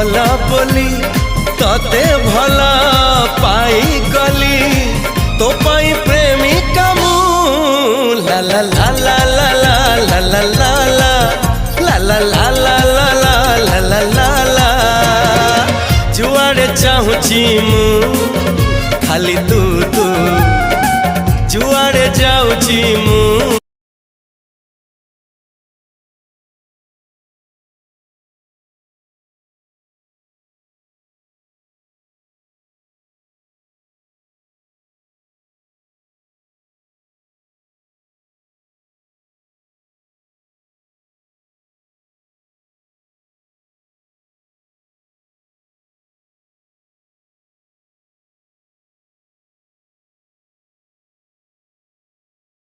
भला बोली तते भला पाई गली तो पाई प्रेमिका मु ला ला ला ला ला ला ला ला ला ला ला ला ला ला ला ला ला जुआड़े चाहूची मु खाली तू तू जुआड़े जाऊची मु